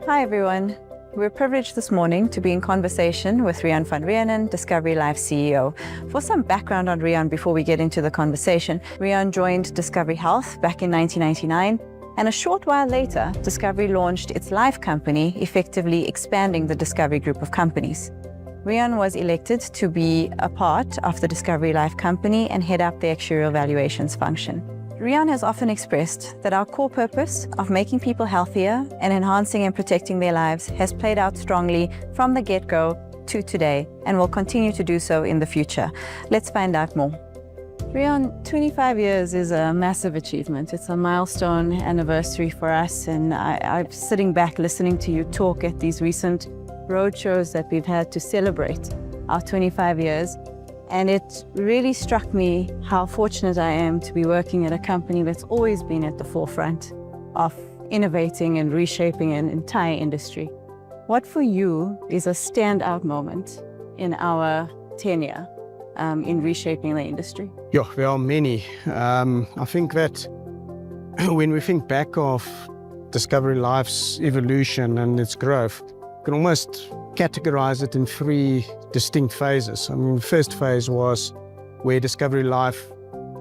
Hi everyone. We're privileged this morning to be in conversation with Riaan van Riaan, Discovery Life CEO. For some background on Riaan before we get into the conversation, Riaan joined Discovery Health back in 1999, and a short while later, Discovery launched its life company, effectively expanding the Discovery group of companies. Riaan was elected to be a part of the Discovery Life company and head up the actuarial valuations function. Riaan has often expressed that our core purpose of making people healthier and enhancing and protecting their lives has played out strongly from the get-go to today and will continue to do so in the future. Let's find out more. Riaan, 25 years is a massive achievement. It's a milestone anniversary for us, and I'm sitting back listening to you talk at these recent roadshows that we've had to celebrate our 25 years. And it really struck me how fortunate I am to be working at a company that's always been at the forefront of innovating and reshaping an entire industry. What for you is a standout moment in our tenure in reshaping the industry? Yeah, there are many. I think that when we think back of Discovery Life's evolution and its growth, you can almost categorize it in three distinct phases. I mean, the first phase was where Discovery Life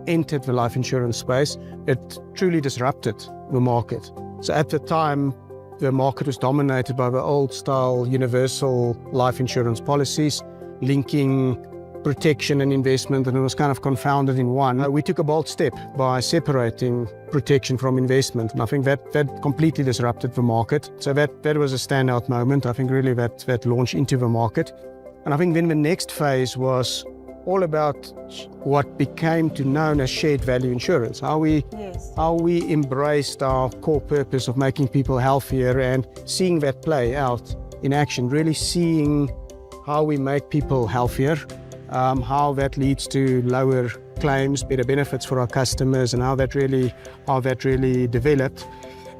entered the life insurance space. It truly disrupted the market. So at the time, the market was dominated by the old style universal life insurance policies, linking protection and investment, and it was kind of confounded in one. We took a bold step by separating protection from investment, and I think that completely disrupted the market. So that was a standout moment. I think really that launched into the market. And I think then the next phase was all about what became to known as shared value insurance, how we embraced our core purpose of making people healthier and seeing that play out in action, really seeing how we make people healthier, how that leads to lower claims, better benefits for our customers, and how that really developed.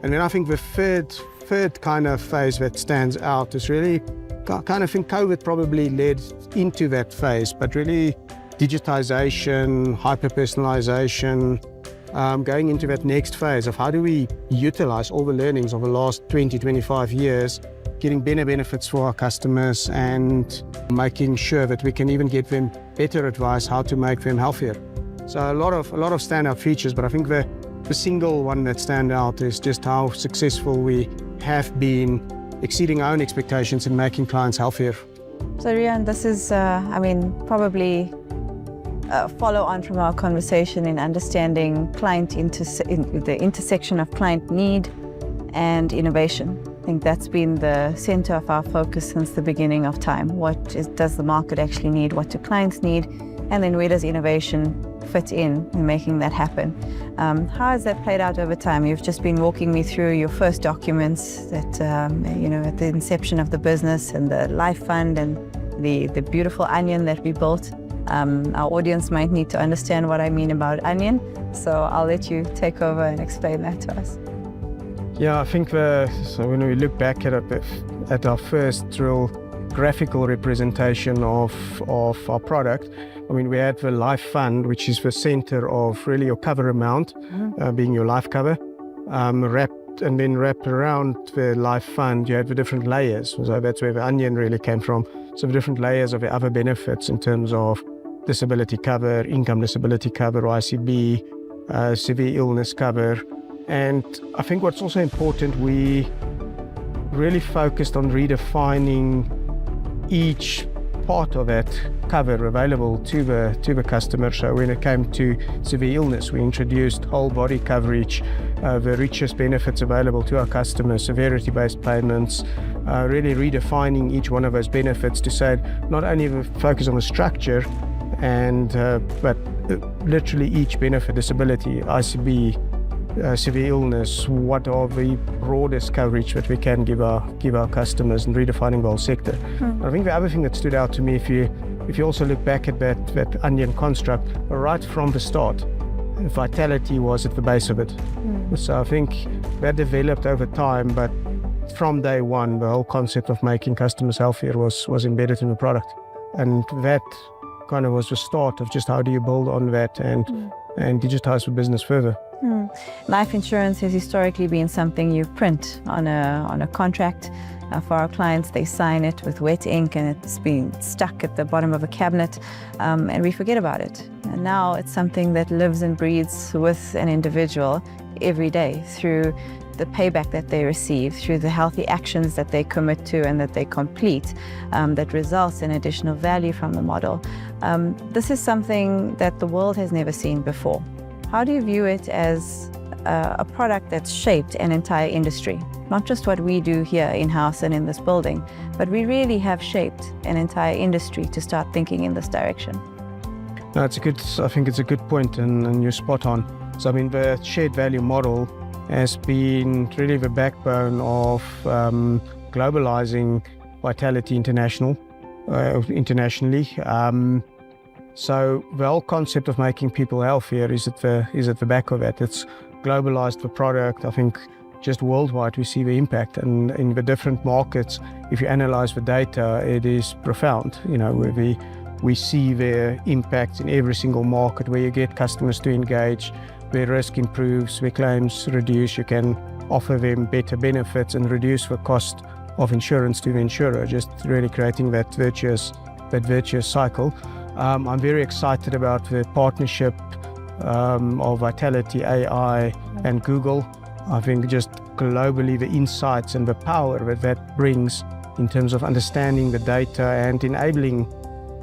And then I think the third kind of phase that stands out is really kind of think COVID probably led into that phase, but really digitization, hyper-personalization, going into that next phase of how do we utilize all the learnings of the last 20, 25 years, getting better benefits for our customers and making sure that we can even give them better advice how to make them healthier. So a lot of standout features, but I think the single one that stands out is just how successful we have been exceeding our own expectations in making clients healthier. So Riaan, this is, probably a follow on from our conversation in understanding the intersection of client need and innovation. I think that's been the center of our focus since the beginning of time. Does the market actually need? What do clients need? And then where does innovation fit in making that happen? How has that played out over time? You've just been walking me through your first documents that, at the inception of the business and the life fund and the beautiful onion that we built. Our audience might need to understand what I mean about onion, so I'll let you take over and explain that to us. Yeah, I think so when we look back at our first real graphical representation of our product, I mean, we had the life fund, which is the center of really your cover amount, being your life cover, wrapped around the life fund, you had the different layers. So that's where the onion really came from. So the different layers of the other benefits in terms of disability cover, income disability cover, ICB, severe illness cover. And I think what's also important, we really focused on redefining each part of that cover available to the customer. So when it came to severe illness, we introduced whole body coverage, the richest benefits available to our customers, severity-based payments, really redefining each one of those benefits to say not only focus on the structure, but literally each benefit, disability, ICB, severe illness, what are the broadest coverage that we can give our customers, and redefining the whole sector. I think the other thing that stood out to me, if you also look back at that onion construct, right from the start, vitality was at the base of it. So I think that developed over time, but from day one, the whole concept of making customers healthier was embedded in the product. And that kind of was the start of just how do you build on that and digitize the business further. Life insurance has historically been something you print on a contract. For our clients, they sign it with wet ink and it's been stuck at the bottom of a cabinet, and we forget about it. And now it's something that lives and breathes with an individual every day through the payback that they receive, through the healthy actions that they commit to and that they complete, that results in additional value from the model. This is something that the world has never seen before. How do you view it as a product that's shaped an entire industry? Not just what we do here in-house and in this building, but we really have shaped an entire industry to start thinking in this direction. No, I think it's a good point, and you're spot on. So I mean, the shared value model has been really the backbone of globalizing Vitality internationally. So the whole concept of making people healthier is at the back of it. It's globalized the product. I think just worldwide we see the impact, and in the different markets, if you analyze the data, it is profound. You know, where we see their impact in every single market, where you get customers to engage, where risk improves, where claims reduce, you can offer them better benefits and reduce the cost of insurance to the insurer, just really creating that virtuous cycle. I'm very excited about the partnership of Vitality AI and Google. I think just globally the insights and the power that brings in terms of understanding the data and enabling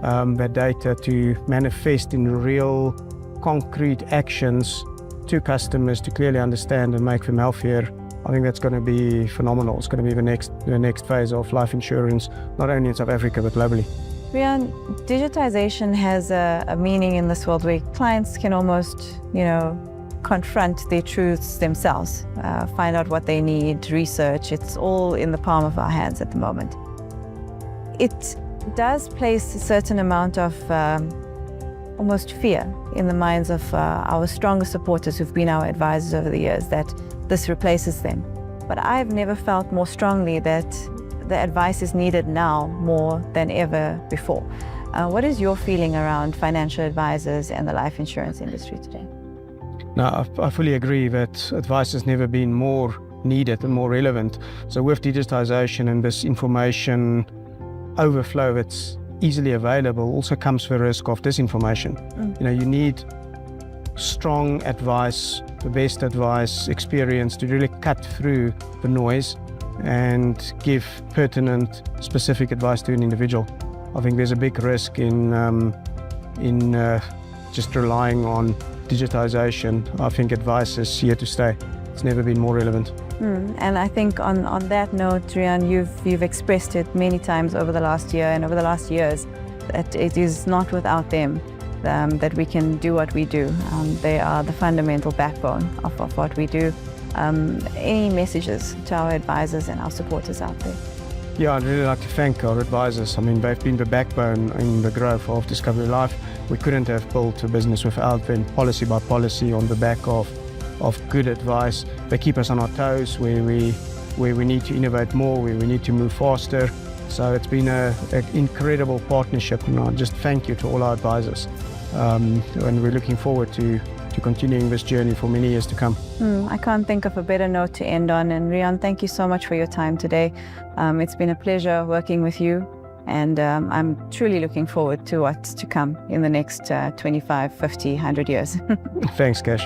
that data to manifest in real concrete actions to customers to clearly understand and make them healthier. I think that's going to be phenomenal. It's going to be the next phase of life insurance, not only in South Africa but globally. Riaan, digitization has a meaning in this world where clients can almost, confront their truths themselves, find out what they need, research. It's all in the palm of our hands at the moment. It does place a certain amount of almost fear in the minds of our strongest supporters who've been our advisors over the years, that this replaces them. But I've never felt more strongly that the advice is needed now more than ever before. What is your feeling around financial advisors and the life insurance industry today? No, I fully agree that advice has never been more needed and more relevant. So with digitization and this information overflow that's easily available, also comes the risk of disinformation. You need strong advice, the best advice, experience to really cut through the noise and give pertinent, specific advice to an individual. I think there's a big risk in just relying on digitization. I think advice is here to stay. It's never been more relevant. And I think on that note, Riaan, you've expressed it many times over the last year and over the last years that it is not without them that we can do what we do. They are the fundamental backbone of what we do. Any messages to our advisors and our supporters out there? Yeah, I'd really like to thank our advisors. I mean, they've been the backbone in the growth of Discovery Life. We couldn't have built a business without them, policy by policy, on the back of good advice. They keep us on our toes where we need to innovate more, where we need to move faster. So it's been an incredible partnership, and I just thank you to all our advisors. And we're looking forward to continuing this journey for many years to come. I can't think of a better note to end on. And Riaan, thank you so much for your time today. It's been a pleasure working with you, and I'm truly looking forward to what's to come in the next 25, 50, 100 years. Thanks, Cash.